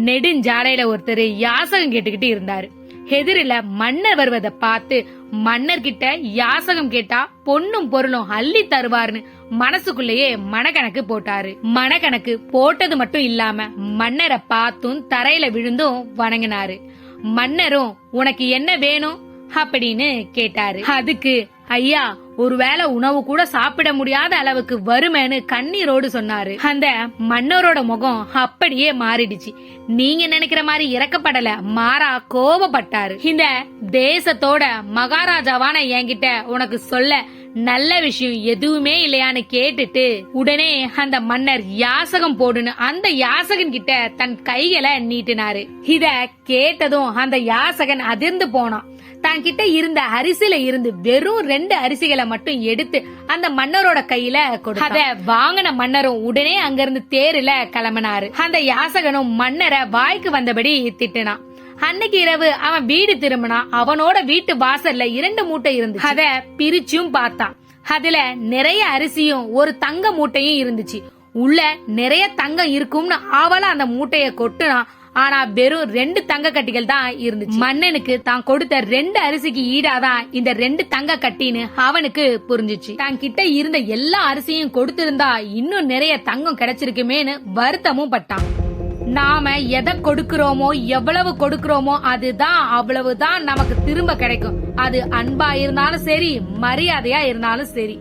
நெடுஞ்சாலையில ஒருத்தர் யாசகம் கேட்டுக்கிட்டு இருந்தாரு. எதிரில மன்னர் வருவதை பார்த்து மன்னர் கிட்ட யாசகம் கேட்டா பொண்ணும் பொருளும் அள்ளி தருவாருன்னு மனசுக்குள்ளேயே மனக்கணக்கு போட்டாரு. மனக்கணக்கு போட்டது மட்டும் இல்லாம மன்னரை பார்த்தும் தரையில விழுந்தும் வணங்கினாரு. மன்னரும் உனக்கு என்ன வேணும் அப்படின்னு கேட்டாரு. அதுக்கு ஐயா ஒருவேளை உணவு கூட சாப்பிட முடியாத அளவுக்கு வறுமைன்னு கண்ணீரோடு சொன்னாரு. அந்த மன்னரோட முகம் அப்படியே மாறிடுச்சு. நீங்க நினைக்கிற மாதிரி இறக்கப்படல, மாறா கோபப்பட்டாரு. இந்த தேசத்தோட மகாராஜாவான என்கிட்ட உனக்கு சொல்ல நல்ல விஷயம் எதுவுமே இல்லையான்னு கேட்டுட்டு உடனே அந்த மன்னர் யாசகம் போடுன்னு அந்த யாசகன் கிட்ட தன் கைகளை நீட்டினாரு. இத கேட்டதும் அந்த யாசகன் அதிர்ந்து போனான். தான் கிட்ட இருந்த அரிசியில இருந்து வெறும் 2 அரிசிகளை மட்டும் எடுத்து அந்த மன்னரோட கையில கொடுத்தார். அத வாங்கின மன்னரும் உடனே அங்கிருந்து தேர்ல கிளம்பினாரு. அந்த யாசகனும் மன்னரை வாய்க்கு வந்தபடி திட்டினான். அன்னைக்கு இரவு அவன் வீடு திரும்பினா அவனோட வீட்டு வாசல்ல 2 மூட்டை இருந்து அத பிரிச்சும் பார்த்தான். அதுல நிறைய அரிசியும் ஒரு தங்க மூட்டையும் இருந்துச்சு. உள்ள நிறைய தங்கம் இருக்கும்னு அவளா அந்த மூட்டைய கொட்டுனா. ஆனா வெறும் 2 தங்க கட்டிகள் தான் இருந்துச்சு. மன்னனுக்கு தான் கொடுத்த 2 அரிசிக்கு ஈடாதான் இந்த 2 தங்க கட்டின்னு அவனுக்கு புரிஞ்சிச்சு. தான் கிட்ட இருந்த எல்லா அரிசியும் கொடுத்திருந்தா இன்னும் நிறைய தங்கம் கிடைச்சிருக்குமேன்னு வருத்தமும் பட்டான். நாம எதை கொடுக்கிறோமோ எவ்வளவு கொடுக்கிறோமோ அதுதான் அவ்வளவுதான் நமக்கு திரும்ப கிடைக்கும். அது அன்பா இருந்தாலும் சரி, மரியாதையா இருந்தாலும் சரி.